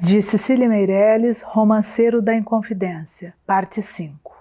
De Cecília Meirelles, Romanceiro da Inconfidência, parte 5.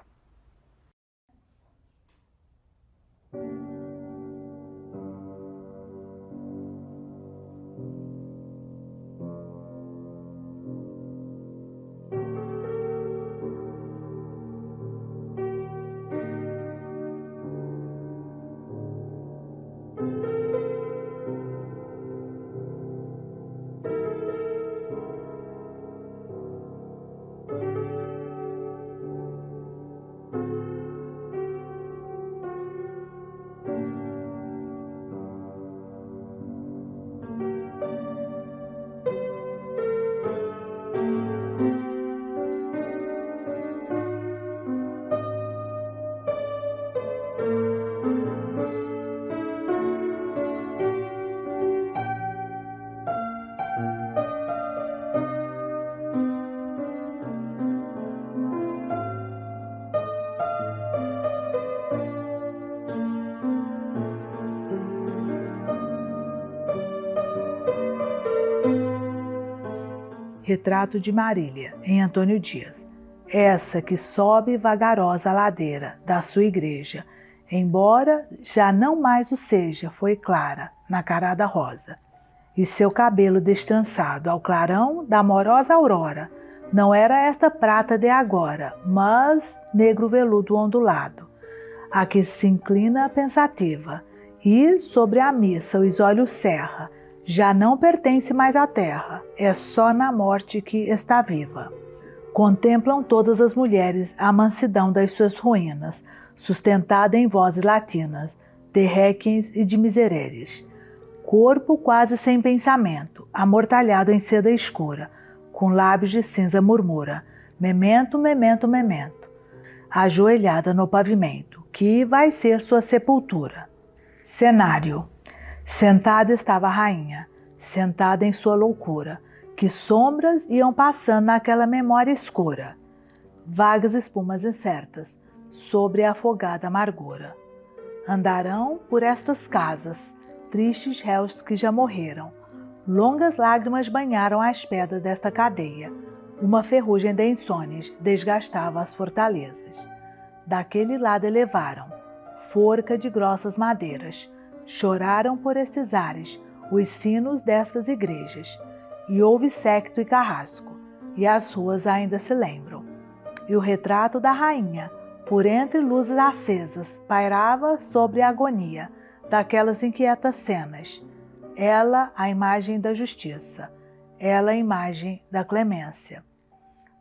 Retrato de Marília, em Antônio Dias. Essa que sobe vagarosa a ladeira da sua igreja, embora já não mais o seja, foi clara na carada rosa. E seu cabelo destrançado ao clarão da amorosa aurora, não era esta prata de agora, mas negro veludo ondulado, a que se inclina pensativa, e sobre a missa os olhos cerra, já não pertence mais à terra, é só na morte que está viva. Contemplam todas as mulheres a mansidão das suas ruínas, sustentada em vozes latinas, de réquiems e de misereres. Corpo quase sem pensamento, amortalhado em seda escura, com lábios de cinza murmura, memento, memento, memento, ajoelhada no pavimento, que vai ser sua sepultura. Cenário. Sentada estava a rainha, sentada em sua loucura, que sombras iam passando naquela memória escura. Vagas espumas incertas, sobre a afogada amargura. Andarão por estas casas, tristes réus que já morreram. Longas lágrimas banharam as pedras desta cadeia. Uma ferrugem de insônias desgastava as fortalezas. Daquele lado elevaram, forca de grossas madeiras. Choraram por estes ares os sinos destas igrejas, e houve séquito e carrasco, e as ruas ainda se lembram. E o retrato da rainha, por entre luzes acesas, pairava sobre a agonia daquelas inquietas cenas. Ela, a imagem da justiça, ela, a imagem da clemência.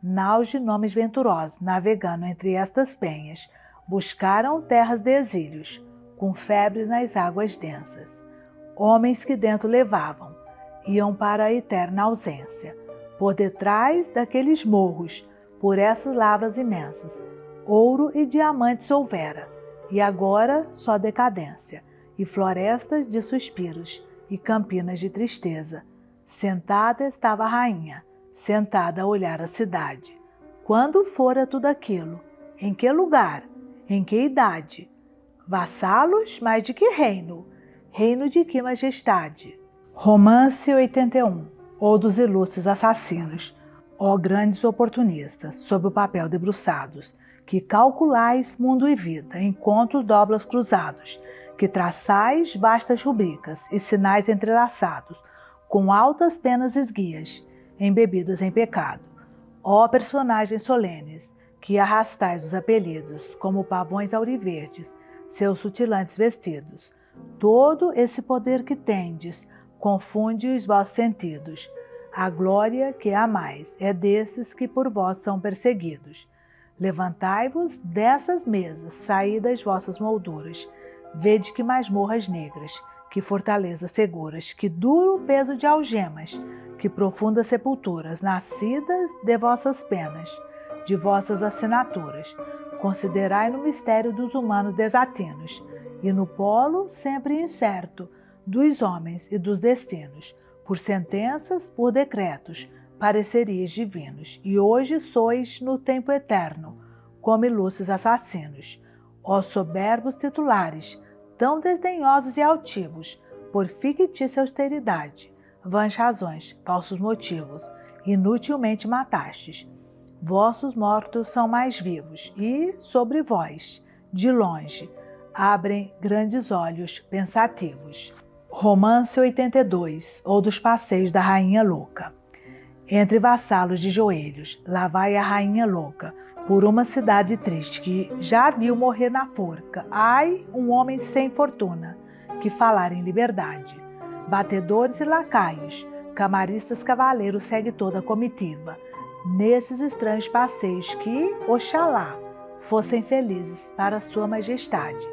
Naus de nomes venturosos, navegando entre estas penhas, buscaram terras de exílios, com febres nas águas densas. Homens que dentro levavam, iam para a eterna ausência. Por detrás daqueles morros, por essas lavras imensas, ouro e diamantes houvera, e agora só decadência, e florestas de suspiros, e campinas de tristeza. Sentada estava a rainha, sentada a olhar a cidade. Quando fora tudo aquilo? Em que lugar? Em que idade? Vassalos, mas de que reino? Reino de que majestade? Romance 81, ou dos ilustres assassinos, ó grandes oportunistas, sob o papel debruçados, que calculais mundo e vida, encontros doblas cruzados, que traçais vastas rubricas e sinais entrelaçados, com altas penas esguias, embebidas em pecado. Ó personagens solenes, que arrastais os apelidos, como pavões auriverdes, seus sutilantes vestidos. Todo esse poder que tendes, confunde os vossos sentidos. A glória que amais é desses que por vós são perseguidos. Levantai-vos dessas mesas, saí das vossas molduras. Vede que masmorras negras, que fortalezas seguras, que duro peso de algemas, que profundas sepulturas, nascidas de vossas penas, de vossas assinaturas. Considerai no mistério dos humanos desatinos, e no polo sempre incerto dos homens e dos destinos, por sentenças, por decretos, pareceríeis divinos, e hoje sois no tempo eterno, como ilustres assassinos. Ó soberbos titulares, tão desdenhosos e altivos, por fictícia austeridade, vãs razões, falsos motivos, inutilmente matastes. Vossos mortos são mais vivos, e sobre vós, de longe, abrem grandes olhos pensativos. Romance 82, ou dos passeios da Rainha Louca. Entre vassalos de joelhos, lá vai a Rainha Louca, por uma cidade triste que já viu morrer na forca. Ai, um homem sem fortuna, que falar em liberdade. Batedores e lacaios, camaristas cavaleiros segue toda a comitiva, nesses estranhos passeios que, oxalá, fossem felizes para sua majestade.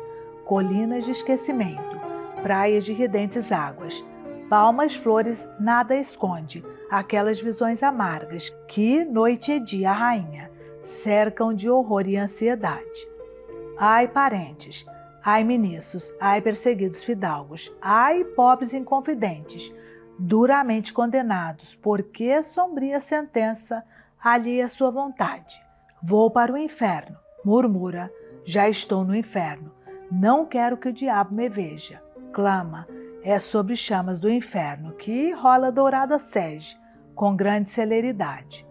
Colinas de esquecimento, praias de ridentes águas, palmas, flores, nada esconde aquelas visões amargas que, noite e dia, a rainha cercam de horror e ansiedade. Ai, parentes, ai, ministros, ai, perseguidos fidalgos, ai, pobres inconfidentes, duramente condenados, porque sombria sentença alheia à sua vontade. Vou para o inferno, murmura, já estou no inferno, não quero que o diabo me veja. Clama, é sobre chamas do inferno que rola dourada sege, com grande celeridade.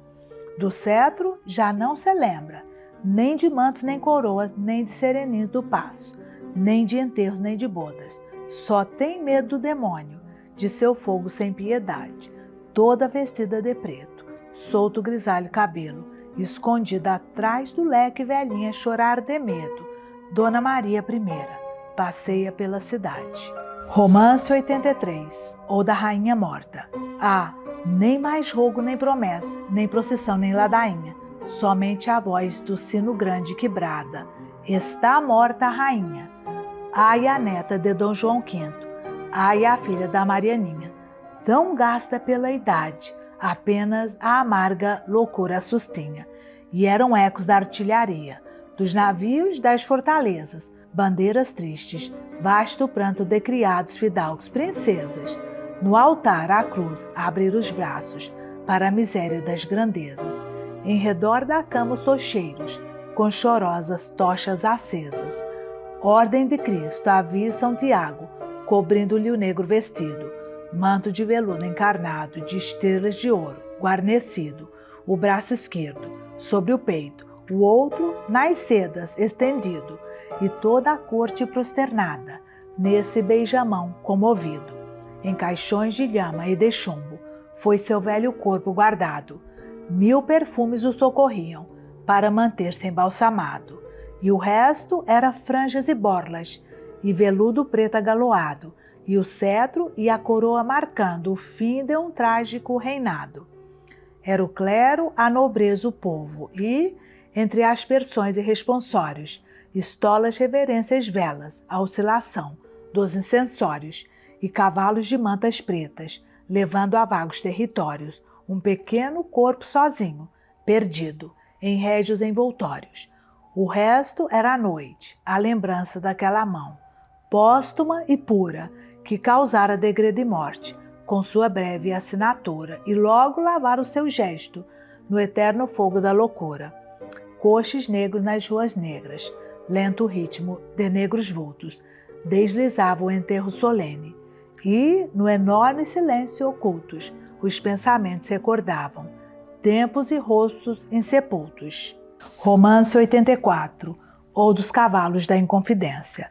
Do cetro já não se lembra, nem de mantos nem coroas, nem de sereninhos do paço, nem de enterros nem de bodas. Só tem medo do demônio, de seu fogo sem piedade, toda vestida de preto, solto o grisalho cabelo, escondida atrás do leque velhinha chorar de medo. Dona Maria I passeia pela cidade. Romance 83, ou da Rainha Morta. Ah, nem mais rogo nem promessa, nem procissão nem ladainha, somente a voz do sino grande que brada. Está morta a rainha. Ai, a neta de Dom João V, ai, a filha da Marianinha, tão gasta pela idade, apenas a amarga loucura sustinha. E eram ecos da artilharia, dos navios, das fortalezas, bandeiras tristes, vasto pranto de criados, fidalgos, princesas. No altar, a cruz, abrir os braços para a miséria das grandezas. Em redor da cama os tocheiros, com chorosas tochas acesas. Ordem de Cristo, avistam Tiago, cobrindo-lhe o negro vestido, manto de veludo encarnado, de estrelas de ouro, guarnecido, o braço esquerdo, sobre o peito, o outro nas sedas, estendido, e toda a corte prosternada, nesse beijamão comovido. Em caixões de lhama e de chumbo, foi seu velho corpo guardado. 1000 perfumes o socorriam, para manter-se embalsamado. E o resto era franjas e borlas, e veludo preto agaloado, e o cetro e a coroa marcando o fim de um trágico reinado. Era o clero, a nobreza, o povo, e, entre aspersões e responsórios, estolas, reverências, velas, a oscilação dos incensórios, e cavalos de mantas pretas, levando a vagos territórios, um pequeno corpo sozinho, perdido, em régios envoltórios. O resto era a noite, a lembrança daquela mão, póstuma e pura, que causara degredo e morte, com sua breve assinatura, e logo lavara o seu gesto, no eterno fogo da loucura. Coches negros nas ruas negras, lento ritmo de negros vultos, deslizava o enterro solene, e, no enorme silêncio ocultos, os pensamentos recordavam, tempos e rostos insepultos. Romance 84, ou dos cavalos da Inconfidência.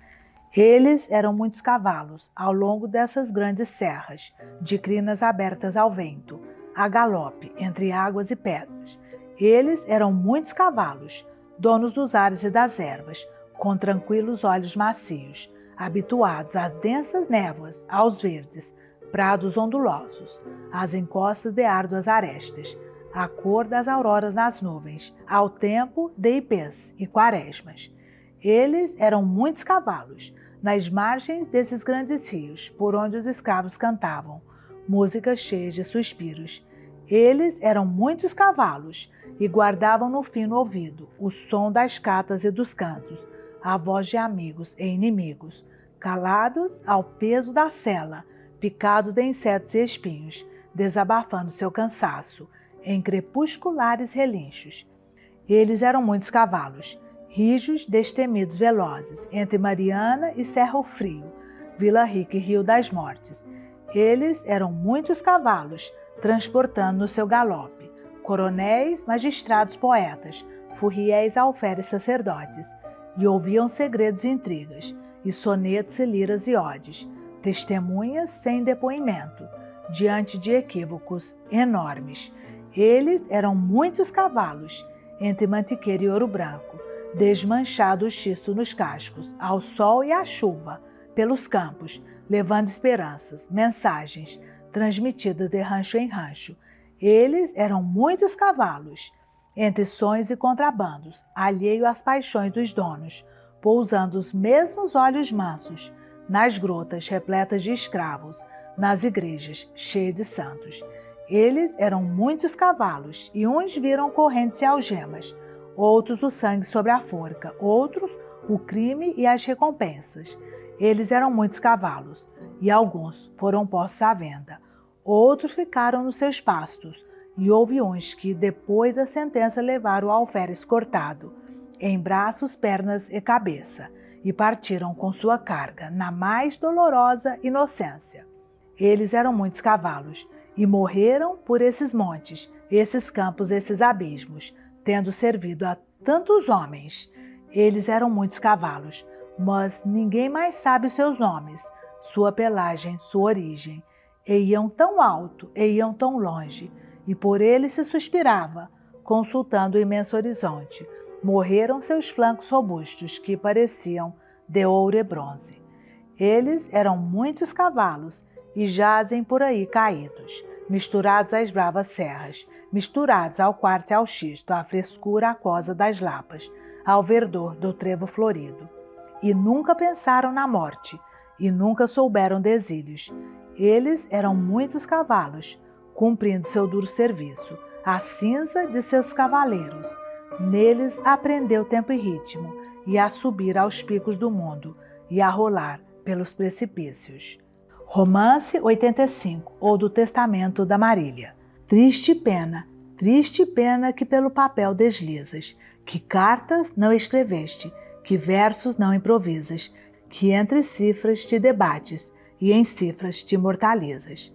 Eles eram muitos cavalos, ao longo dessas grandes serras, de crinas abertas ao vento, a galope, entre águas e pedras. Eles eram muitos cavalos, donos dos ares e das ervas, com tranquilos olhos macios, habituados às densas névoas, aos verdes, prados ondulosos, às encostas de árduas arestas, à cor das auroras nas nuvens, ao tempo de ipês e quaresmas. Eles eram muitos cavalos, nas margens desses grandes rios, por onde os escravos cantavam, músicas cheias de suspiros. Eles eram muitos cavalos, e guardavam no fino ouvido o som das catas e dos cantos, a voz de amigos e inimigos, calados ao peso da sela, picados de insetos e espinhos, desabafando seu cansaço, em crepusculares relinchos. Eles eram muitos cavalos, rijos, destemidos, velozes, entre Mariana e Cerro Frio, Vila Rica e Rio das Mortes. Eles eram muitos cavalos, transportando no seu galope coronéis, magistrados, poetas, furriéis, alferes, sacerdotes, e ouviam segredos e intrigas, e sonetos e liras e odes, testemunhas sem depoimento, diante de equívocos enormes. Eles eram muitos cavalos, entre mantiqueira e ouro branco, desmanchado o xisto nos cascos, ao sol e à chuva, pelos campos, levando esperanças, mensagens, transmitidas de rancho em rancho. Eles eram muitos cavalos, entre sonhos e contrabandos, alheio às paixões dos donos, pousando os mesmos olhos mansos, nas grotas repletas de escravos, nas igrejas cheias de santos. Eles eram muitos cavalos, e uns viram correntes e algemas, outros o sangue sobre a forca, outros o crime e as recompensas. Eles eram muitos cavalos, e alguns foram postos à venda. Outros ficaram nos seus pastos, e houve uns que, depois da sentença, levaram o alferes cortado, em braços, pernas e cabeça, e partiram com sua carga, na mais dolorosa inocência. Eles eram muitos cavalos, e morreram por esses montes, esses campos, esses abismos, tendo servido a tantos homens. Eles eram muitos cavalos, mas ninguém mais sabe seus nomes, sua pelagem, sua origem. E iam tão alto, e iam tão longe, e por eles se suspirava, consultando o imenso horizonte. Morreram seus flancos robustos, que pareciam de ouro e bronze. Eles eram muitos cavalos, e jazem por aí caídos, misturados às bravas serras, misturados ao quartzo e ao xisto, à frescura aquosa das lapas, ao verdor do trevo florido. E nunca pensaram na morte, e nunca souberam de exílios. Eles eram muitos cavalos, cumprindo seu duro serviço, a cinza de seus cavaleiros. Neles aprendeu tempo e ritmo, e a subir aos picos do mundo, e a rolar pelos precipícios. Romance 85, ou do Testamento da Marília. Triste pena que pelo papel deslizas, que cartas não escreveste, que versos não improvisas, que entre cifras te debates e em cifras te imortalizas.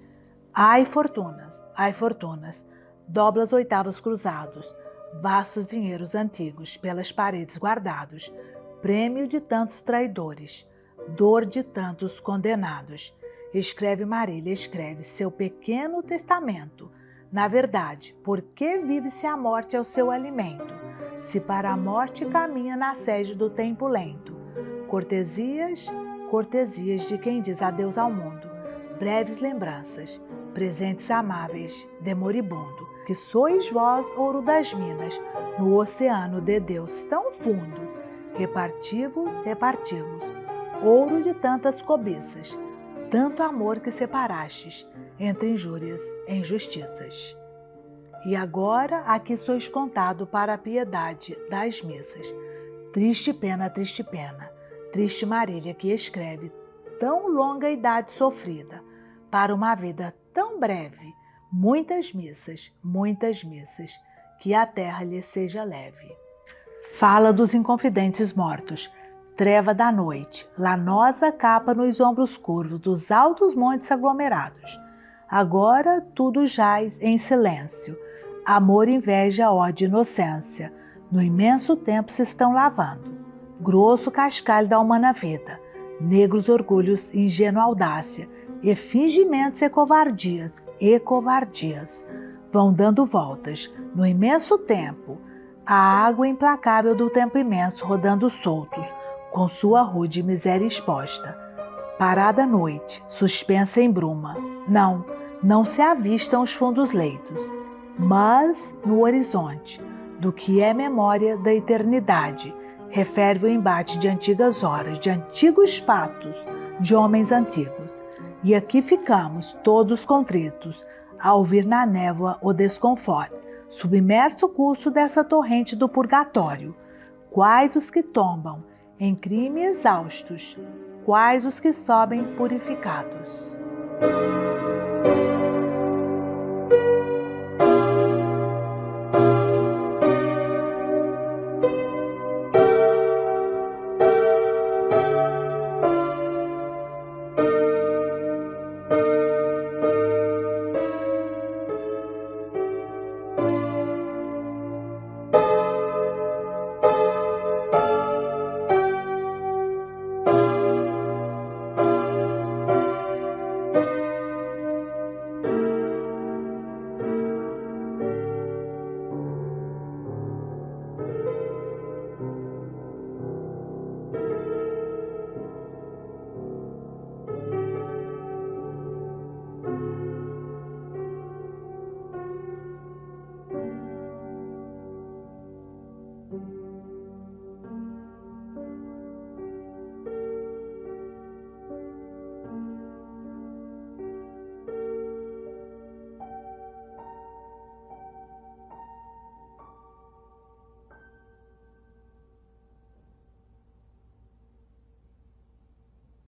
Ai, fortunas, doblas oitavos cruzados, vastos dinheiros antigos pelas paredes guardados, prêmio de tantos traidores, dor de tantos condenados. Escreve Marília, escreve seu pequeno testamento. Na verdade, por que vive se a morte é o seu alimento? Se para a morte caminha na sede do tempo lento. Cortesias de quem diz adeus ao mundo. Breves lembranças, presentes amáveis de moribundo. Que sois vós, ouro das minas, no oceano de Deus tão fundo. Repartivos, ouro de tantas cobiças. Tanto amor que separastes entre injúrias e injustiças. E agora aqui sois contado para a piedade das missas. Triste pena, triste Marília que escreve tão longa idade sofrida, para uma vida tão breve, muitas missas, que a terra lhe seja leve. Fala dos inconfidentes mortos, treva da noite, lanosa capa nos ombros curvos dos altos montes aglomerados. Agora tudo jaz em silêncio. Amor, inveja, ódio, inocência, no imenso tempo se estão lavando. Grosso cascalho da humana vida, negros orgulhos, ingênua audácia, e fingimentos e covardias, vão dando voltas no imenso tempo, a água implacável do tempo imenso rodando soltos, com sua rude miséria exposta. Parada a noite, suspensa em bruma, não se avistam os fundos leitos, mas no horizonte, do que é memória da eternidade, referve o embate de antigas horas, de antigos fatos, de homens antigos. E aqui ficamos, todos contritos, a ouvir na névoa o desconforto, submerso curso dessa torrente do purgatório. Quais os que tombam em crime exaustos, quais os que sobem purificados.